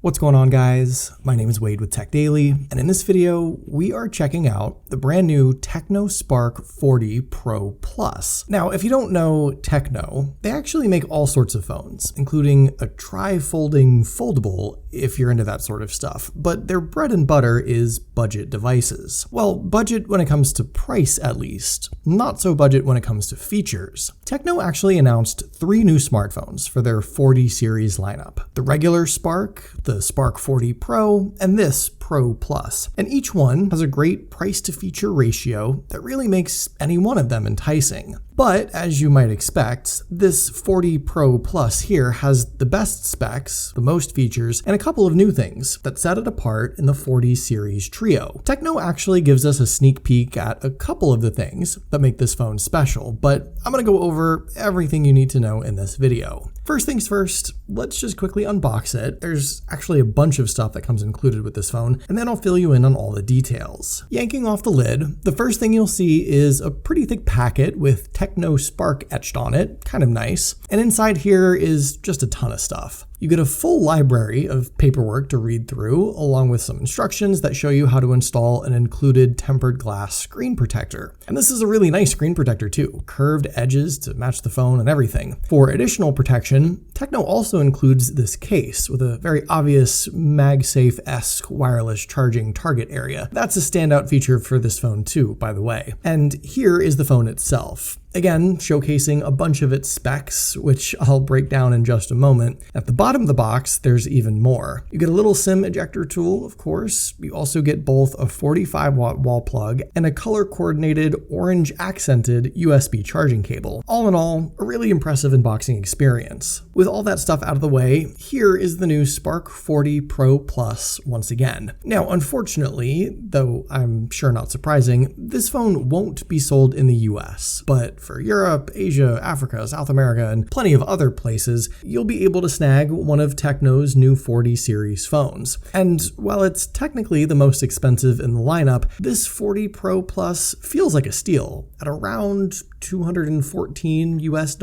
What's going on, guys? My name is Wade with TechDaily, and in this video, we are checking out the brand new TECNO Spark 40 Pro Plus. Now, if you don't know TECNO, they actually make all sorts of phones, including a tri-folding foldable if you're into that sort of stuff, but their bread and butter is budget devices. Well, budget when it comes to price at least, not so budget when it comes to features. TECNO actually announced 3 new smartphones for their 40 series lineup. The regular Spark, the Spark 40 Pro, and this Pro Plus. And each one has a great price to feature ratio that really makes any one of them enticing. But as you might expect, this 40 Pro Plus here has the best specs, the most features, and a couple of new things that set it apart in the 40 series trio. TECNO actually gives us a sneak peek at a couple of the things that make this phone special, but I'm gonna go over everything you need to know in this video. First things first, let's just quickly unbox it. There's actually a bunch of stuff that comes included with this phone, and then I'll fill you in on all the details. Yanking off the lid, the first thing you'll see is a pretty thick packet with TECNO Spark etched on it, kind of nice. And inside here is just a ton of stuff. You get a full library of paperwork to read through, along with some instructions that show you how to install an included tempered glass screen protector. And this is a really nice screen protector too, curved edges to match the phone and everything. For additional protection, TECNO also includes this case with a very obvious MagSafe-esque wireless charging target area. That's a standout feature for this phone too, by the way. And here is the phone itself. Again, showcasing a bunch of its specs, which I'll break down in just a moment. At the bottom of the box, there's even more. You get a little SIM ejector tool, of course. You also get both a 45-watt wall plug and a color-coordinated orange accented USB charging cable. All in all, a really impressive unboxing experience. With all that stuff out of the way, here is the new Spark 40 Pro Plus once again. Now, unfortunately, though I'm sure not surprising, this phone won't be sold in the US, but for Europe, Asia, Africa, South America, and plenty of other places, you'll be able to snag one of TECNO's new 40 series phones. And while it's technically the most expensive in the lineup, this 40 Pro Plus feels like a steal at around $214 US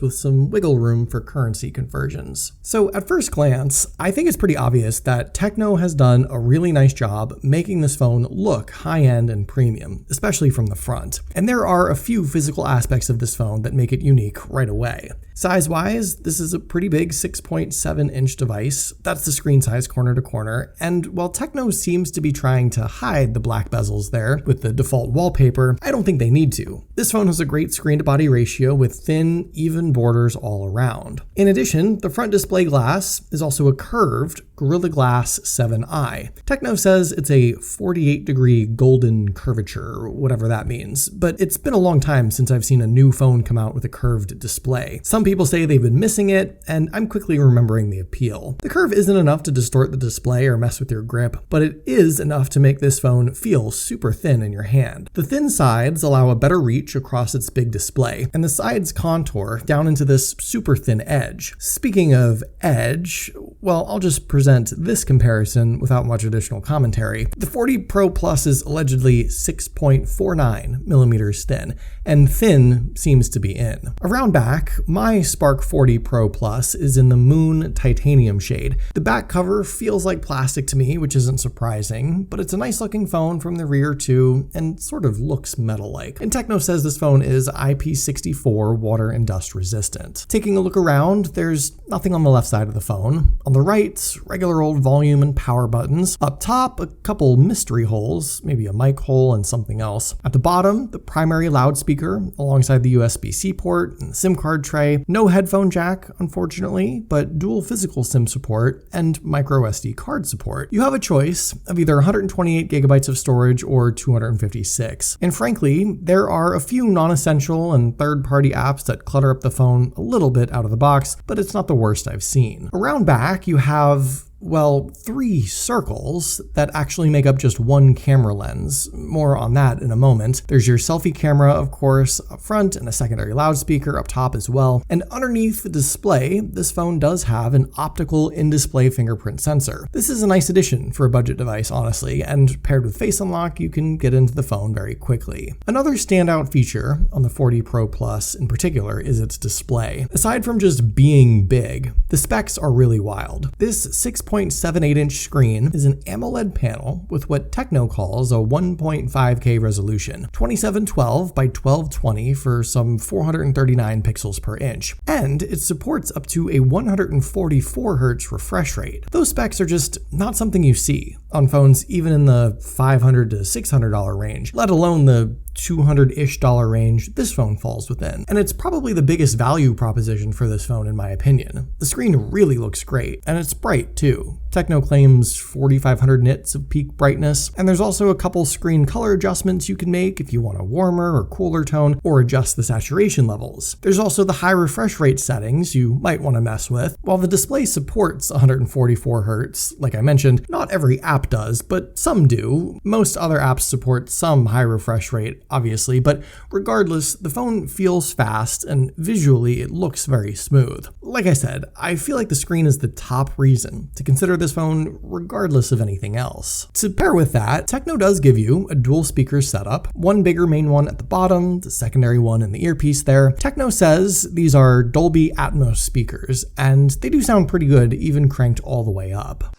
with some wiggle room for currency conversions. So at first glance, I think it's pretty obvious that TECNO has done a really nice job making this phone look high-end and premium, especially from the front. And there are a few physical aspects of this phone that make it unique right away. Size-wise, this is a pretty big 6.7-inch device. That's the screen size corner to corner. And while TECNO seems to be trying to hide the black bezels there with the default wallpaper, I don't think they need to. This phone has a great screen-to-body ratio with thin, even borders all around. In addition, the front display glass is also a curved Gorilla Glass 7i. TECNO says it's a 48-degree golden curvature, whatever that means, but it's been a long time since I've seen a new phone come out with a curved display. Some people say they've been missing it, and I'm quickly remembering the appeal. The curve isn't enough to distort the display or mess with your grip, but it is enough to make this phone feel super thin in your hand. The thin sides allow a better reach across its big display, and the sides contour down into this super thin edge. Speaking of edge, well, I'll just present this comparison without much additional commentary. The 40 Pro Plus is allegedly 6.49 millimeters thin, and thin seems to be in. Around back, my Spark 40 Pro Plus is in the Moon Titanium shade. The back cover feels like plastic to me, which isn't surprising, but it's a nice looking phone from the rear too, and sort of looks metal-like. And TECNO says this phone is IP64 water and dust resistant. Taking a look around, there's nothing on the left side of the phone. On the right, regular old volume and power buttons. Up top, a couple mystery holes, maybe a mic hole and something else. At the bottom, the primary loudspeaker alongside the USB-C port and the SIM card tray. No headphone jack, unfortunately, but dual physical SIM support and micro SD card support. You have a choice of either 128 gigabytes of storage or 256. And frankly, there are a few non-essential and third-party apps that clutter up the phone a little bit out of the box, but it's not the worst I've seen. Around back, you have well, 3 circles that actually make up just one camera lens. More on that in a moment. There's your selfie camera, of course, up front, and a secondary loudspeaker up top as well. And underneath the display, this phone does have an optical in-display fingerprint sensor. This is a nice addition for a budget device, honestly, and paired with Face Unlock, you can get into the phone very quickly. Another standout feature on the 40 Pro Plus in particular is its display. Aside from just being big, the specs are really wild. This 6 6.78-inch screen is an AMOLED panel with what TECNO calls a 1.5K resolution, 2712 by 1220 for some 439 pixels per inch, and it supports up to a 144 Hz refresh rate. Those specs are just not something you see on phones even in the $500 to $600 range, let alone the $200-ish range this phone falls within. And it's probably the biggest value proposition for this phone in my opinion. The screen really looks great, and it's bright too. TECNO claims 4500 nits of peak brightness, and there's also a couple screen color adjustments you can make if you want a warmer or cooler tone, or adjust the saturation levels. There's also the high refresh rate settings you might want to mess with. While the display supports 144 Hz, like I mentioned, not every app does, but some do. Most other apps support some high refresh rate, obviously, but regardless, the phone feels fast and visually it looks very smooth. Like I said, I feel like the screen is the top reason to consider this phone regardless of anything else. To pair with that, TECNO does give you a dual speaker setup, one bigger main one at the bottom, the secondary one in the earpiece there. TECNO says these are Dolby Atmos speakers, and they do sound pretty good even cranked all the way up.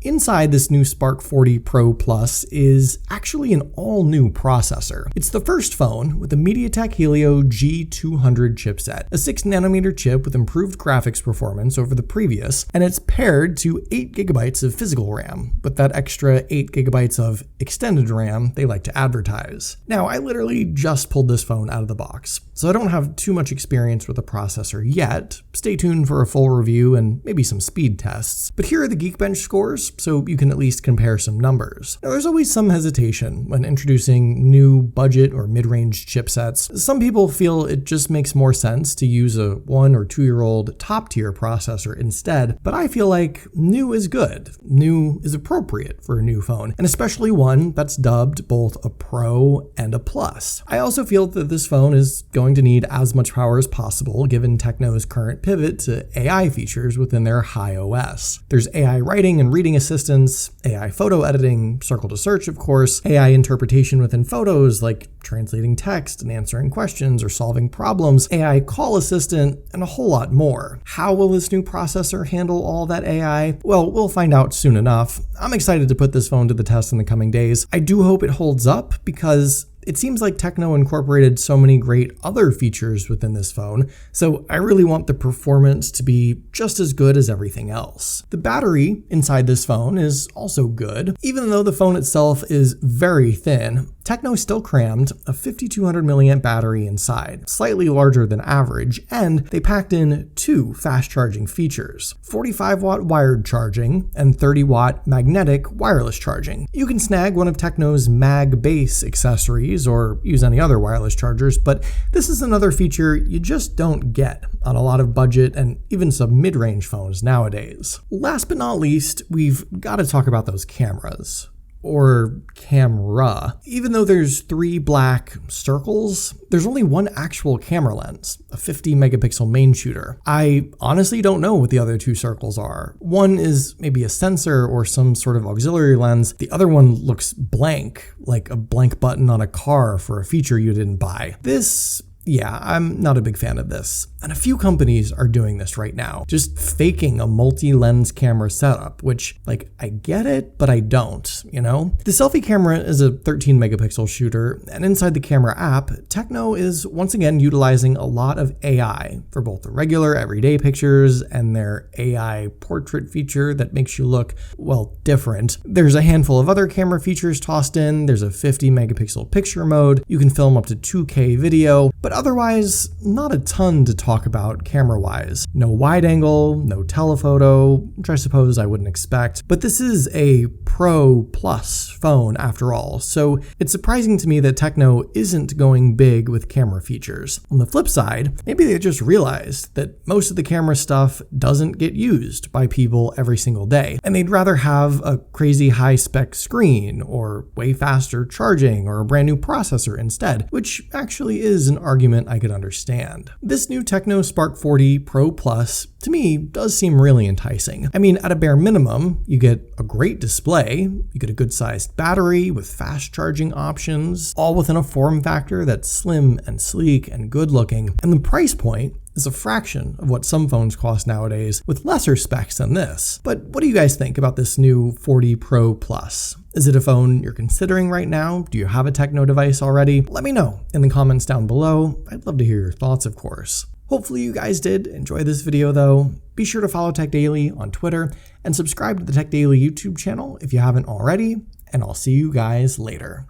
Inside this new Spark 40 Pro Plus is actually an all-new processor. It's the first phone with a MediaTek Helio G200 chipset, a 6nm chip with improved graphics performance over the previous, and it's paired to 8GB of physical RAM, with that extra 8GB of extended RAM they like to advertise. Now, I literally just pulled this phone out of the box, so I don't have too much experience with the processor yet. Stay tuned for a full review and maybe some speed tests. But here are the Geekbench scores, so you can at least compare some numbers. Now, there's always some hesitation when introducing new budget or mid-range chipsets. Some people feel it just makes more sense to use a 1 or 2-year-old top-tier processor instead, but I feel like new is good. New is appropriate for a new phone, and especially one that's dubbed both a Pro and a Plus. I also feel that this phone is going to need as much power as possible given TECNO's current pivot to AI features within their HiOS. There's AI writing and reading assistance, AI photo editing, circle to search of course, AI interpretation within photos like translating text and answering questions or solving problems, AI call assistant, and a whole lot more. How will this new processor handle all that AI? Well, we'll find out soon enough. I'm excited to put this phone to the test in the coming days. I do hope it holds up because it seems like TECNO incorporated so many great other features within this phone, so I really want the performance to be just as good as everything else. The battery inside this phone is also good. Even though the phone itself is very thin, TECNO still crammed a 5200 mAh battery inside, slightly larger than average, and they packed in 2 fast charging features, 45-watt wired charging and 30-watt magnetic wireless charging. You can snag one of TECNO's Mag Base accessories or use any other wireless chargers, but this is another feature you just don't get on a lot of budget and even some mid-range phones nowadays. Last but not least, we've got to talk about those cameras. Or camera. Even though there's 3 black circles, there's only one actual camera lens, a 50 megapixel main shooter. I honestly don't know what the other 2 circles are. One is maybe a sensor or some sort of auxiliary lens. The other one looks blank, like a blank button on a car for a feature you didn't buy. Yeah, I'm not a big fan of this. And a few companies are doing this right now, just faking a multi-lens camera setup, which, like, I get it, but I don't, you know? The selfie camera is a 13 megapixel shooter, and inside the camera app, TECNO is once again utilizing a lot of AI for both the regular everyday pictures and their AI portrait feature that makes you look, well, different. There's a handful of other camera features tossed in. There's a 50 megapixel picture mode. You can film up to 2K video, but otherwise, not a ton to talk about camera-wise. No wide angle, no telephoto, which I suppose I wouldn't expect, but this is a Pro Plus phone after all, so it's surprising to me that TECNO isn't going big with camera features. On the flip side, maybe they just realized that most of the camera stuff doesn't get used by people every single day, and they'd rather have a crazy high-spec screen, or way faster charging, or a brand new processor instead, which actually is an argument argument I could understand. This new TECNO Spark 40 Pro Plus, to me, does seem really enticing. I mean, at a bare minimum, you get a great display, you get a good-sized battery with fast charging options, all within a form factor that's slim and sleek and good-looking, and the price point is a fraction of what some phones cost nowadays with lesser specs than this. But what do you guys think about this new 40 Pro Plus? Is it a phone you're considering right now? Do you have a TECNO device already? Let me know in the comments down below. I'd love to hear your thoughts, of course. Hopefully you guys did enjoy this video though. Be sure to follow TechDaily on Twitter and subscribe to the TechDaily YouTube channel if you haven't already, and I'll see you guys later.